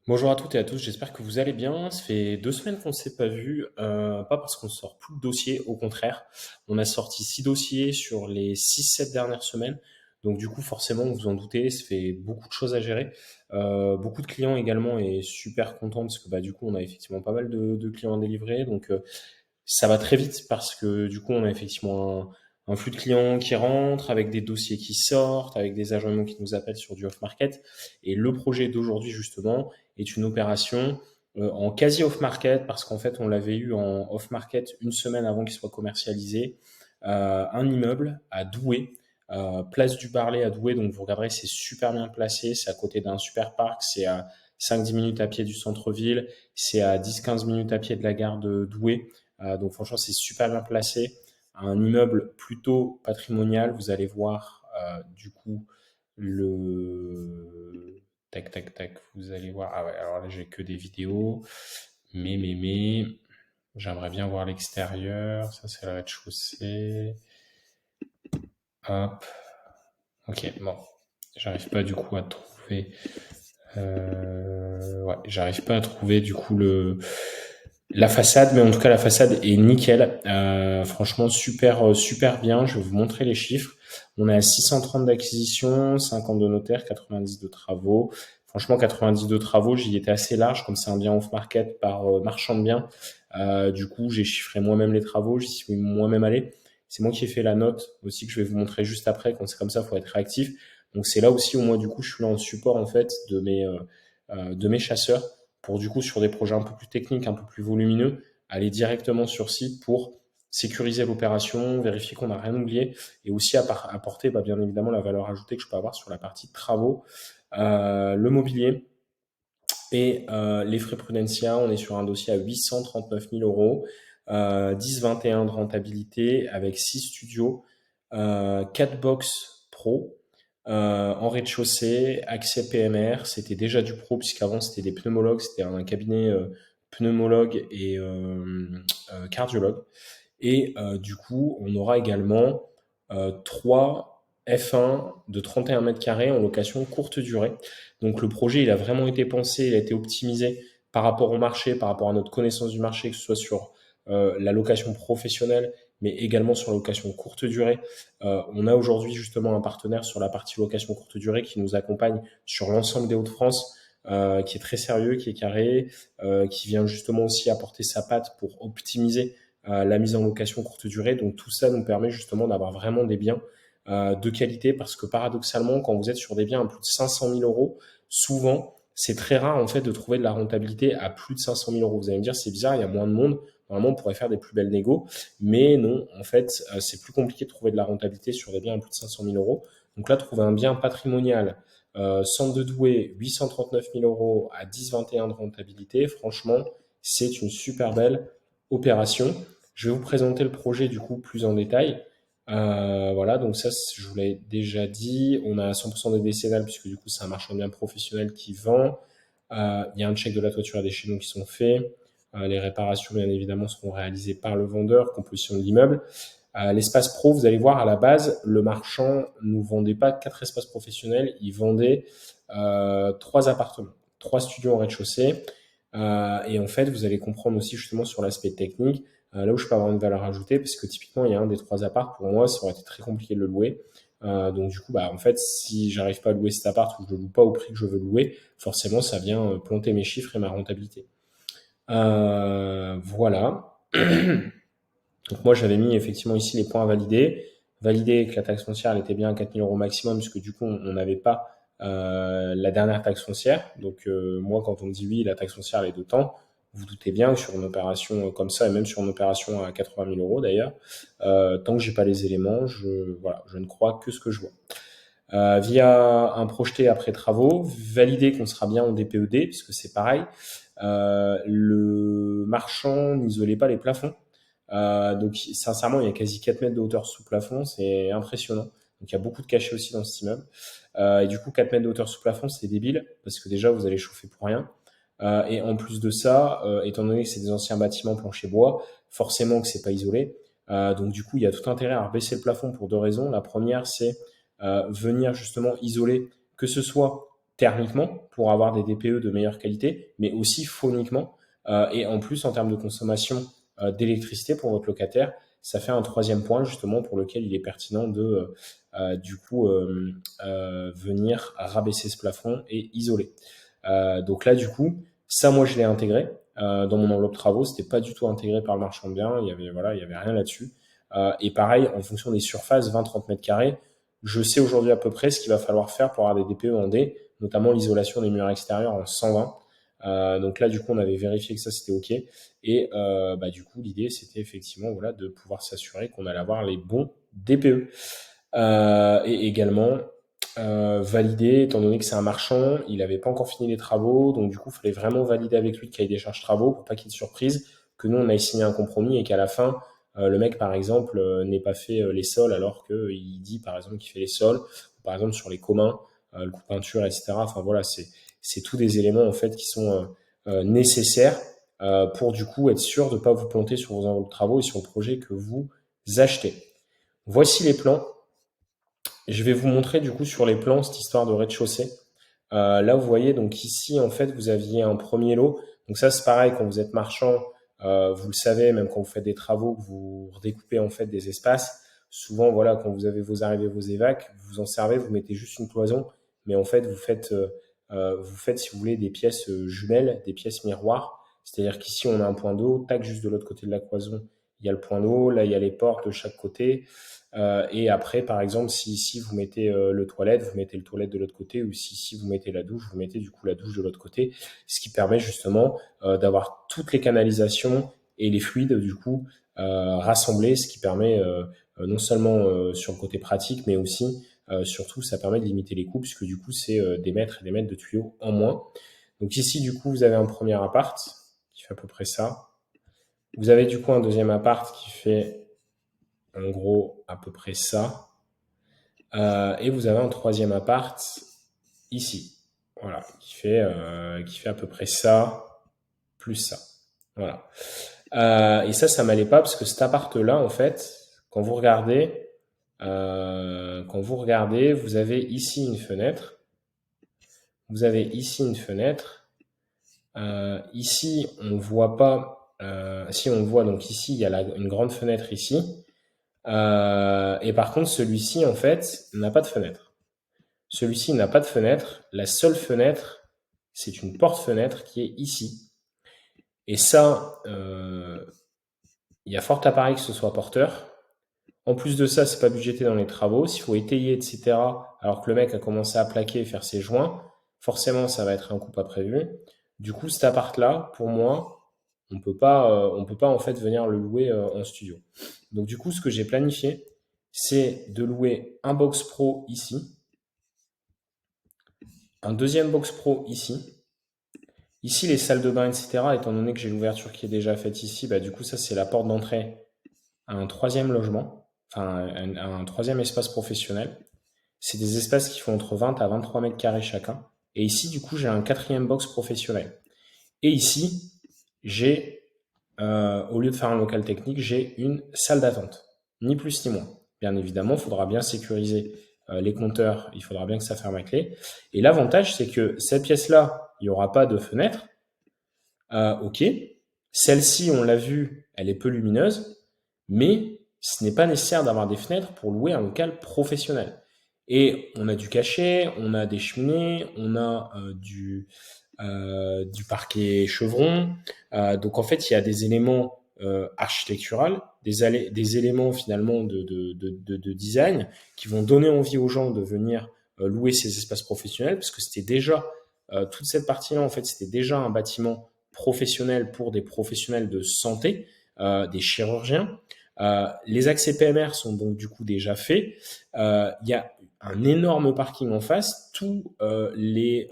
Bonjour à toutes et à tous, j'espère que vous allez bien. Ça fait 2 semaines qu'on ne s'est pas vu, pas parce qu'on sort plus de dossiers, au contraire. On a sorti 6 dossiers sur les 6, 7 dernières semaines. Donc du coup, forcément, vous vous en doutez, ça fait beaucoup de choses à gérer. Beaucoup de clients également et super contents parce que bah, du coup, on a effectivement pas mal de clients à délivrer. Donc ça va très vite parce que du coup, on a effectivement un flux de clients qui rentrent, avec des dossiers qui sortent, avec des agents qui nous appellent sur du off-market. Et le projet d'aujourd'hui, justement, est une opération en quasi off-market parce qu'en fait, on l'avait eu en off-market une semaine avant qu'il soit commercialisé. Un immeuble à Douai, place du Barlet à Douai. Donc, vous regarderez, c'est super bien placé. C'est à côté d'un super parc. C'est à 5-10 minutes à pied du centre-ville. C'est à 10-15 minutes à pied de la gare de Douai. Donc franchement, c'est super bien placé. Un immeuble plutôt patrimonial. Vous allez voir du coup le tac tac tac. Vous allez voir. Ah ouais. Alors là, j'ai que des vidéos. Mais, j'aimerais bien voir l'extérieur. Ça, c'est le rez-de-chaussée. Hop. Ok. Bon. J'arrive pas du coup à trouver. Ouais, j'arrive pas à trouver du coup la façade, mais en tout cas la façade est nickel. Franchement super bien. Je vais vous montrer les chiffres. On est à 630 d'acquisition, 50 de notaire, 90 de travaux. Franchement 90 de travaux, j'y étais assez large comme c'est un bien off market par marchand de biens. Du coup j'ai chiffré moi-même les travaux, j'y suis moi-même allé. C'est moi qui ai fait la note aussi que je vais vous montrer juste après. Quand c'est comme ça, il faut être réactif. Donc c'est là aussi où moi du coup je suis là en support en fait de mes chasseurs pour du coup sur des projets un peu plus techniques, un peu plus volumineux, aller directement sur site pour sécuriser l'opération, vérifier qu'on n'a rien oublié et aussi apporter bah, bien évidemment la valeur ajoutée que je peux avoir sur la partie de travaux, le mobilier et les frais Prudencia. On est sur un dossier à 839 000 euros, 10,21 de rentabilité avec 6 studios, 4 box pro, en rez-de-chaussée, accès PMR. C'était déjà du pro puisqu'avant c'était des pneumologues, c'était un cabinet pneumologue et cardiologue. Et du coup, on aura également 3 F1 de 31 mètres carrés en location courte durée. Donc le projet, il a vraiment été pensé, il a été optimisé par rapport au marché, par rapport à notre connaissance du marché, que ce soit sur la location professionnelle, mais également sur la location courte durée. On a aujourd'hui justement un partenaire sur la partie location courte durée qui nous accompagne sur l'ensemble des Hauts-de-France, qui est très sérieux, qui est carré, qui vient justement aussi apporter sa patte pour optimiser la mise en location courte durée. Donc tout ça nous permet justement d'avoir vraiment des biens de qualité parce que paradoxalement, quand vous êtes sur des biens à plus de 500 000 euros, souvent, c'est très rare en fait de trouver de la rentabilité à plus de 500 000 euros. Vous allez me dire, c'est bizarre, il y a moins de monde. Normalement, on pourrait faire des plus belles négos. Mais non, en fait, c'est plus compliqué de trouver de la rentabilité sur des biens à plus de 500 000 euros. Donc là, trouver un bien patrimonial, centre de Douai, 839 000 euros à 10,21 de rentabilité, franchement, c'est une super belle opération. Je vais vous présenter le projet du coup plus en détail. Voilà, donc ça, je vous l'ai déjà dit. On a 100% des décennales puisque du coup, c'est un marchand de biens professionnel qui vend. Il y a un check de la toiture et des chaînons qui sont faits. Les réparations, bien évidemment, seront réalisées par le vendeur, composition de l'immeuble. L'espace pro, vous allez voir, à la base, le marchand ne vendait pas 4 espaces professionnels, il vendait 3 appartements, 3 studios en rez-de-chaussée. Et en fait, vous allez comprendre aussi justement sur l'aspect technique, là où je peux avoir une valeur ajoutée, parce que typiquement, il y a un des 3 apparts, pour moi, ça aurait été très compliqué de le louer. Donc du coup, bah, en fait, si j'arrive pas à louer cet appart ou que je le loue pas au prix que je veux le louer, forcément, ça vient planter mes chiffres et ma rentabilité. Voilà. Donc moi, j'avais mis effectivement ici les points à valider. Valider que la taxe foncière, elle était bien à 4 000 euros maximum, puisque du coup, on n'avait pas la dernière taxe foncière. Donc moi, quand on me dit oui, la taxe foncière, elle est de temps, vous doutez bien que sur une opération comme ça, et même sur une opération à 80 000 euros d'ailleurs, tant que j'ai pas les éléments, voilà, je ne crois que ce que je vois. Via un projeté après travaux, valider qu'on sera bien en DPED, puisque c'est pareil. Le marchand n'isolait pas les plafonds. Donc sincèrement, il y a quasi 4 mètres de hauteur sous plafond, c'est impressionnant. Donc il y a beaucoup de cachets aussi dans cet immeuble. Et du coup, 4 mètres de hauteur sous plafond, c'est débile, parce que déjà, vous allez chauffer pour rien. Et en plus de ça, étant donné que c'est des anciens bâtiments plancher bois, forcément que c'est pas isolé. Donc du coup, il y a tout intérêt à baisser le plafond pour 2 raisons. La première, c'est venir justement isoler, que ce soit thermiquement pour avoir des DPE de meilleure qualité, mais aussi phoniquement. Et en plus, en termes de consommation d'électricité pour votre locataire, ça fait un troisième point justement pour lequel il est pertinent de venir rabaisser ce plafond et isoler. Donc là, du coup, ça, moi, je l'ai intégré dans mon enveloppe travaux. C'était pas du tout intégré par le marchand de biens. Il y avait rien là-dessus. Et pareil, en fonction des surfaces, 20-30 mètres carrés, je sais aujourd'hui à peu près ce qu'il va falloir faire pour avoir des DPE en D, notamment l'isolation des murs extérieurs en 120. Donc là, du coup, on avait vérifié que ça, c'était OK. Et du coup, l'idée, c'était effectivement voilà, de pouvoir s'assurer qu'on allait avoir les bons DPE. Et également, valider, étant donné que c'est un marchand, il n'avait pas encore fini les travaux, donc du coup, il fallait vraiment valider avec lui le cahier des charges travaux pour pas qu'il y ait de surprise, que nous, on aille signer un compromis et qu'à la fin, le mec, par exemple, n'ait pas fait les sols alors qu'il dit, par exemple, qu'il fait les sols, ou par exemple sur les communs, le coup de peinture, etc. Enfin voilà, c'est tous des éléments en fait qui sont nécessaires pour du coup être sûr de ne pas vous planter sur vos enveloppes de travaux et sur le projet que vous achetez. Voici les plans. Je vais vous montrer du coup sur les plans cette histoire de rez-de-chaussée. Là, vous voyez, donc ici, en fait, vous aviez un premier lot. Donc ça, c'est pareil, quand vous êtes marchand, vous le savez, même quand vous faites des travaux, que vous redécoupez en fait des espaces. Souvent, voilà, quand vous avez vos arrivées, vos évacs, vous en servez, vous mettez juste une cloison, mais en fait, vous faites, si vous voulez, des pièces jumelles, des pièces miroirs. C'est-à-dire qu'ici, on a un point d'eau, tac, juste de l'autre côté de la cloison, il y a le point d'eau, là, il y a les portes de chaque côté. Et après, par exemple, si ici vous mettez le toilette, vous mettez le toilette de l'autre côté, ou si ici vous mettez la douche, vous mettez du coup la douche de l'autre côté, ce qui permet justement d'avoir toutes les canalisations et les fluides du coup rassemblés, ce qui permet non seulement sur le côté pratique, mais aussi surtout ça permet de limiter les coûts, puisque du coup c'est des mètres et des mètres de tuyaux en moins. Donc ici du coup vous avez un premier appart qui fait à peu près ça. Vous avez du coup un deuxième appart qui fait en gros à peu près ça. Et vous avez un troisième appart ici. Voilà, qui fait à peu près ça, plus ça. Voilà. Et ça m'allait pas parce que cet appart-là, en fait, quand vous regardez, vous avez ici une fenêtre. Vous avez ici une fenêtre. Ici, on ne voit pas. Si on le voit, donc ici, il y a une grande fenêtre ici. Et par contre, celui-ci, en fait, n'a pas de fenêtre. Celui-ci n'a pas de fenêtre. La seule fenêtre, c'est une porte-fenêtre qui est ici. Et ça, il y a fort à parier que ce soit porteur. En plus de ça, c'est pas budgété dans les travaux. S'il faut étayer, etc., alors que le mec a commencé à plaquer et faire ses joints, forcément, ça va être un coup pas prévu. Du coup, cet appart-là, pour moi, on peut pas en fait venir le louer en studio. Donc du coup, ce que j'ai planifié, c'est de louer un box pro ici, un deuxième box pro ici. Ici, les salles de bain, etc., étant donné que j'ai l'ouverture qui est déjà faite ici, bah, du coup, ça, c'est la porte d'entrée à un troisième logement, enfin, à un troisième espace professionnel. C'est des espaces qui font entre 20 à 23 mètres carrés chacun. Et ici, du coup, j'ai un quatrième box professionnel. Et ici, au lieu de faire un local technique, j'ai une salle d'attente. Ni plus ni moins. Bien évidemment, il faudra bien sécuriser les compteurs, il faudra bien que ça ferme à clé. Et l'avantage, c'est que cette pièce-là, il n'y aura pas de fenêtre. OK. Celle-ci, on l'a vu, elle est peu lumineuse, mais ce n'est pas nécessaire d'avoir des fenêtres pour louer un local professionnel. Et on a du cachet, on a des cheminées, on a du parquet chevron. Donc en fait, il y a des éléments architecturaux, des éléments finalement de design qui vont donner envie aux gens de venir louer ces espaces professionnels, parce que c'était déjà, toute cette partie-là, en fait, c'était déjà un bâtiment professionnel pour des professionnels de santé, des chirurgiens. Les accès PMR sont donc du coup déjà faits. Il y a un énorme parking en face. Tous les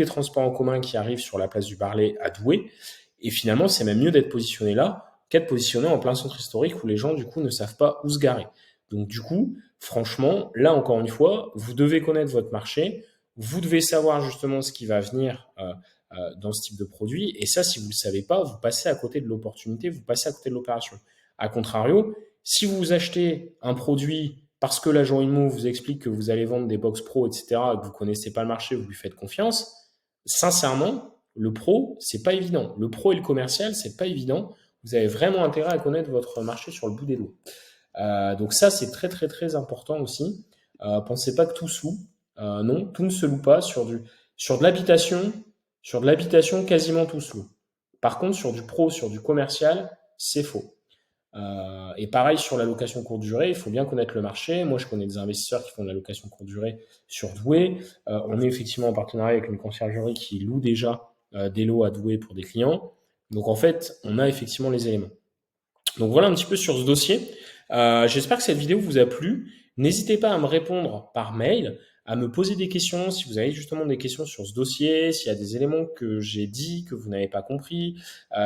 transports en commun qui arrivent sur la place du Barlet à Douai. Et finalement, c'est même mieux d'être positionné là qu'être positionné en plein centre historique où les gens, du coup, ne savent pas où se garer. Donc, du coup, franchement, là, encore une fois, vous devez connaître votre marché. Vous devez savoir justement ce qui va venir dans ce type de produit. Et ça, si vous ne le savez pas, vous passez à côté de l'opportunité, vous passez à côté de l'opération. A contrario, si vous achetez un produit parce que l'agent IMO vous explique que vous allez vendre des box pro, etc., et que vous connaissez pas le marché, vous lui faites confiance. Sincèrement, le pro, c'est pas évident. Le pro et le commercial, c'est pas évident. Vous avez vraiment intérêt à connaître votre marché sur le bout des doigts. Donc ça, c'est très très très important aussi. Pensez pas que tout se loue. Non, tout ne se loue pas sur de l'habitation. Sur de l'habitation, quasiment tout se loue. Par contre, sur du pro, sur du commercial, c'est faux. Et pareil sur la location courte durée, il faut bien connaître le marché. Moi, je connais des investisseurs qui font de la location courte durée sur Douai. On est effectivement en partenariat avec une conciergerie qui loue déjà des lots à Douai pour des clients. Donc en fait, on a effectivement les éléments. Donc voilà un petit peu sur ce dossier. J'espère que cette vidéo vous a plu. N'hésitez pas à me répondre par mail, à me poser des questions si vous avez justement des questions sur ce dossier, s'il y a des éléments que j'ai dit que vous n'avez pas compris,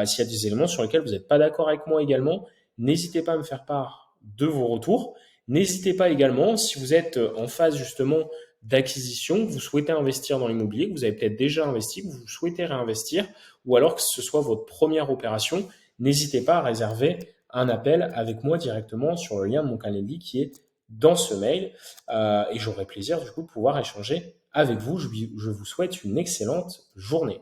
s'il y a des éléments sur lesquels vous n'êtes pas d'accord avec moi également. N'hésitez pas à me faire part de vos retours. N'hésitez pas également, si vous êtes en phase justement d'acquisition, que vous souhaitez investir dans l'immobilier, que vous avez peut-être déjà investi, que vous souhaitez réinvestir, ou alors que ce soit votre première opération, n'hésitez pas à réserver un appel avec moi directement sur le lien de mon calendrier qui est dans ce mail. Et j'aurai plaisir du coup de pouvoir échanger avec vous. Je vous souhaite une excellente journée.